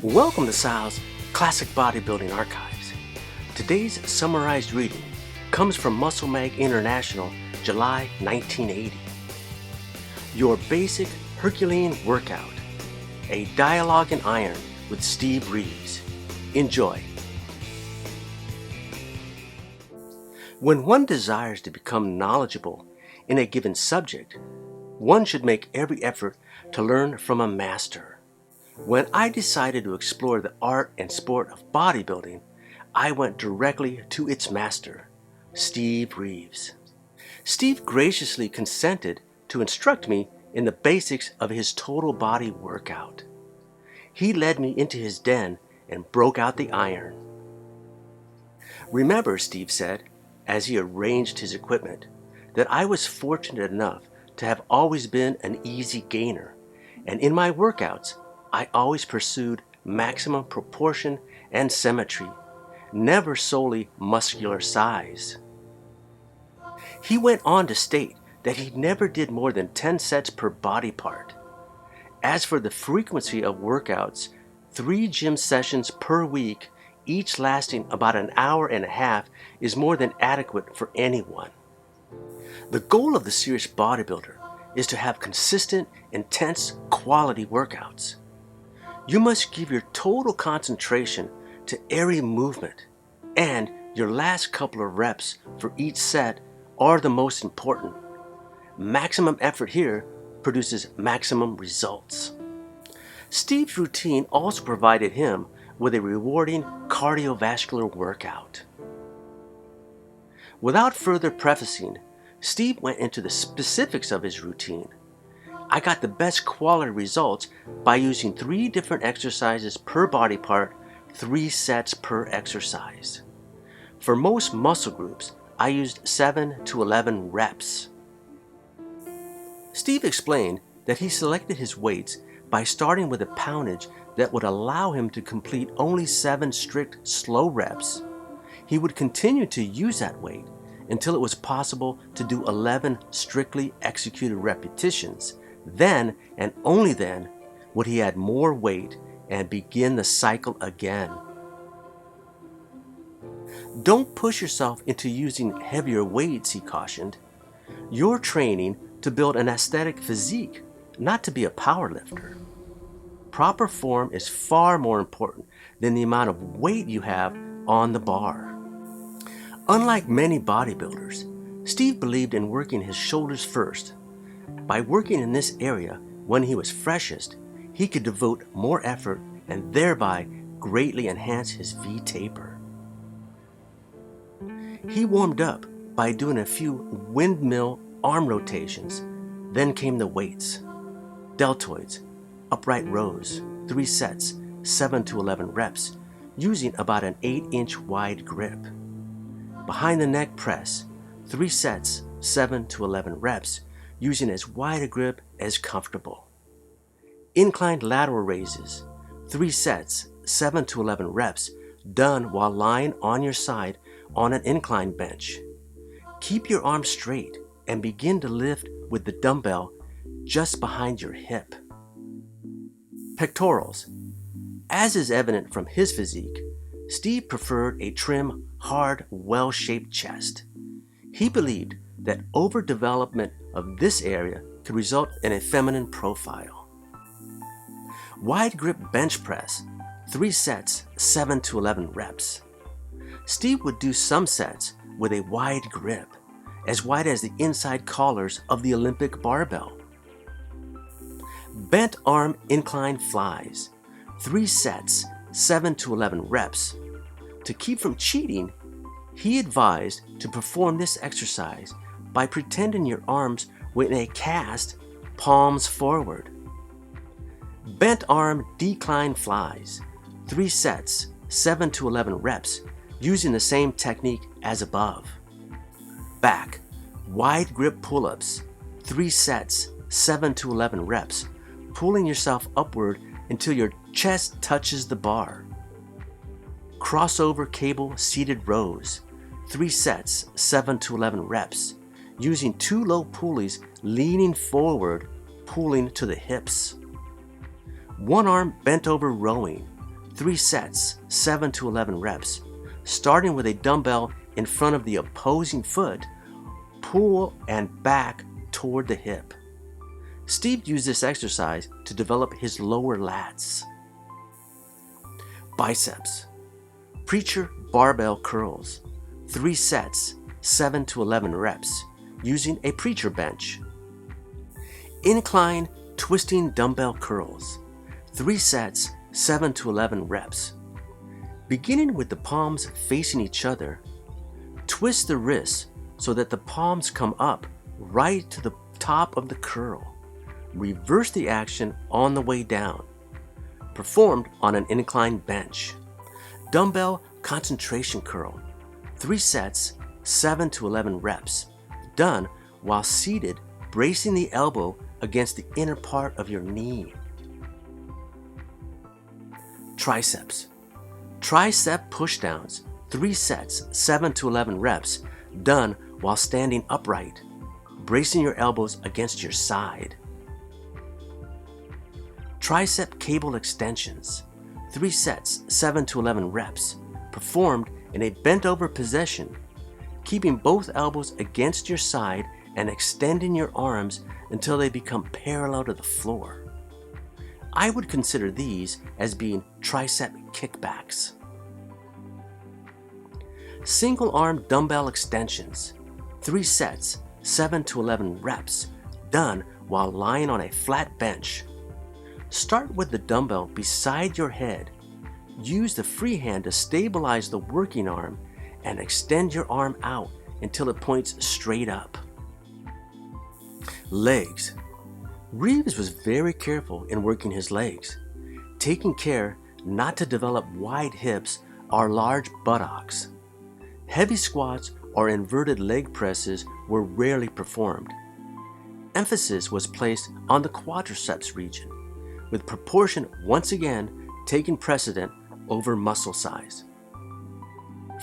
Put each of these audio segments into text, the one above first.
Welcome to Sal's Classic Bodybuilding Archives. Today's summarized reading comes from Muscle Mag International, July 1980. Your Basic Herculean Workout, a dialogue in iron with Steve Reeves. Enjoy. When one desires to become knowledgeable in a given subject, one should make every effort to learn from a master. When I decided to explore the art and sport of bodybuilding, I went directly to its master, Steve Reeves. Steve graciously consented to instruct me in the basics of his total body workout. He led me into his den and broke out the iron. Remember, Steve said, as he arranged his equipment, that I was fortunate enough to have always been an easy gainer, and in my workouts, I always pursued maximum proportion and symmetry, never solely muscular size. He went on to state that he never did more than 10 sets per body part. As for the frequency of workouts, 3 gym sessions per week, each lasting about an hour and a half, is more than adequate for anyone. The goal of the serious bodybuilder is to have consistent, intense, quality workouts. You must give your total concentration to every movement, and your last couple of reps for each set are the most important. Maximum effort here produces maximum results. Steve's routine also provided him with a rewarding cardiovascular workout. Without further prefacing, Steve went into the specifics of his routine. I got the best quality results by using 3 different exercises per body part, 3 sets per exercise. For most muscle groups, I used 7 to 11 reps. Steve explained that he selected his weights by starting with a poundage that would allow him to complete only 7 strict slow reps. He would continue to use that weight until it was possible to do 11 strictly executed repetitions. Then, and only then, would he add more weight and begin the cycle again. Don't push yourself into using heavier weights, he cautioned. You're training to build an aesthetic physique, not to be a powerlifter. Proper form is far more important than the amount of weight you have on the bar. Unlike many bodybuilders, Steve believed in working his shoulders first. By working in this area when he was freshest, he could devote more effort and thereby greatly enhance his V-taper. He warmed up by doing a few windmill arm rotations. Then came the weights. Deltoids, upright rows, 3 sets, 7 to 11 reps, using about an 8-inch wide grip. Behind the neck press, 3 sets, 7 to 11 reps, using as wide a grip as comfortable. Inclined lateral raises, 3 sets, 7 to 11 reps, done while lying on your side on an incline bench. Keep your arms straight and begin to lift with the dumbbell just behind your hip. Pectorals. As is evident from his physique, Steve preferred a trim, hard, well-shaped chest. He believed that overdevelopment of this area could result in a feminine profile. Wide grip bench press, 3 sets, 7 to 11 reps. Steve would do some sets with a wide grip, as wide as the inside collars of the Olympic barbell. Bent arm incline flies, 3 sets, 7 to 11 reps. To keep from cheating, he advised to perform this exercise by pretending your arms were in a cast, palms forward. Bent arm decline flies, 3 sets, 7 to 11 reps, using the same technique as above. Back, wide grip pull-ups, 3 sets, 7 to 11 reps, pulling yourself upward until your chest touches the bar. Crossover cable seated rows, 3 sets, 7 to 11 reps, using 2 low pulleys leaning forward, pulling to the hips. One arm bent over rowing, 3 sets, 7 to 11 reps. Starting with a dumbbell in front of the opposing foot, pull and back toward the hip. Steve used this exercise to develop his lower lats. Biceps. Preacher barbell curls. 3 sets, 7 to 11 reps, using a preacher bench. Incline twisting dumbbell curls. 3 sets, 7 to 11 reps. Beginning with the palms facing each other, twist the wrists so that the palms come up right to the top of the curl. Reverse the action on the way down. Performed on an inclined bench. Dumbbell concentration curl. 3 sets, 7 to 11 reps. Done while seated, bracing the elbow against the inner part of your knee. Triceps. Tricep pushdowns. 3 sets, 7 to 11 reps. Done while standing upright, bracing your elbows against your side. Tricep cable extensions. 3 sets, 7 to 11 reps. Performed in a bent over position, keeping both elbows against your side and extending your arms until they become parallel to the floor. I would consider these as being tricep kickbacks. Single arm dumbbell extensions. 3 sets, 7 to 11 reps, done while lying on a flat bench. Start with the dumbbell beside your head. Use the free hand to stabilize the working arm and extend your arm out until it points straight up. Legs. Reeves was very careful in working his legs, taking care not to develop wide hips or large buttocks. Heavy squats or inverted leg presses were rarely performed. Emphasis was placed on the quadriceps region, with proportion once again taking precedent over muscle size.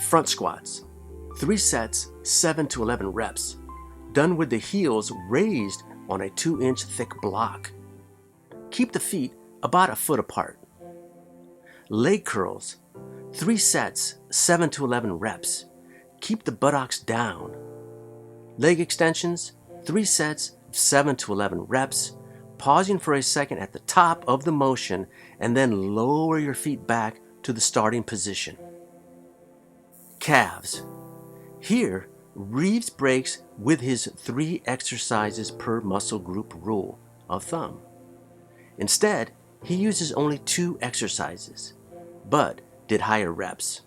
Front squats. 3 sets, 7 to 11 reps, done with the heels raised on a 2-inch thick block. Keep the feet about a foot apart. Leg curls. 3 sets, 7 to 11 reps. Keep the buttocks down. Leg extensions. 3 sets, 7 to 11 reps, pausing for a second at the top of the motion and then lower your feet back to the starting position. Calves. Here, Reeves breaks with his 3 exercises per muscle group rule of thumb. Instead, he uses only 2 exercises, but did higher reps.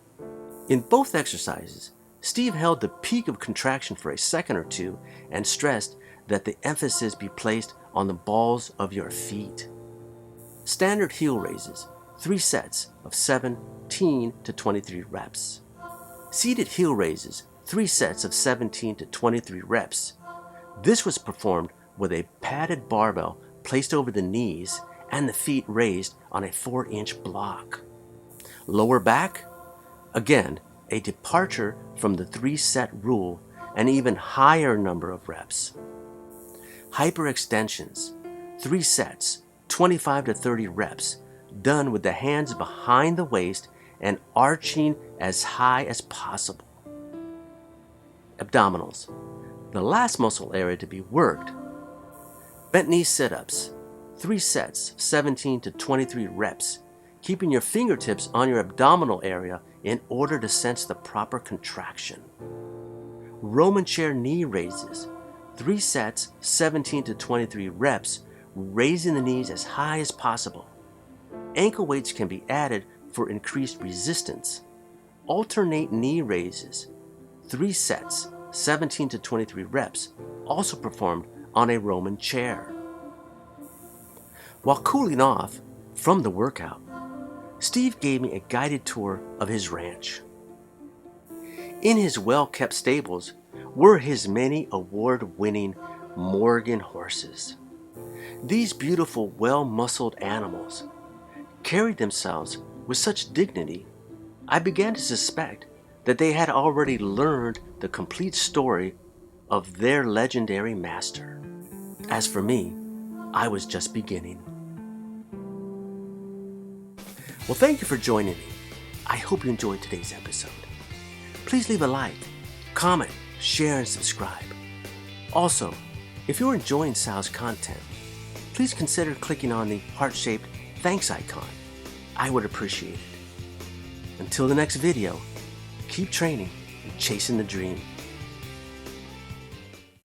In both exercises, Steve held the peak of contraction for a second or two and stressed that the emphasis be placed on the balls of your feet. Standard heel raises, 3 sets of 17 to 23 reps. Seated heel raises, 3 sets of 17 to 23 reps. This was performed with a padded barbell placed over the knees and the feet raised on a 4-inch block. Lower back, again, a departure from the 3-set rule, an even higher number of reps. Hyperextensions, 3 sets, 25 to 30 reps, done with the hands behind the waist and arching as high as possible. Abdominals, the last muscle area to be worked. Bent knee sit-ups, 3 sets, 17 to 23 reps, keeping your fingertips on your abdominal area in order to sense the proper contraction. Roman chair knee raises, 3 sets, 17 to 23 reps, raising the knees as high as possible. Ankle weights can be added for increased resistance. Alternate knee raises, 3 sets, 17 to 23 reps, also performed on a Roman chair. While cooling off from the workout, Steve gave me a guided tour of his ranch. In his well-kept stables were his many award-winning Morgan horses. These beautiful, well-muscled animals carried themselves with such dignity, I began to suspect that they had already learned the complete story of their legendary master. As for me, I was just beginning. Well, thank you for joining me. I hope you enjoyed today's episode. Please leave a like, comment, share, and subscribe. Also, if you're enjoying Sal's content, please consider clicking on the heart-shaped thanks icon. I would appreciate it. Until the next video, keep training and chasing the dream.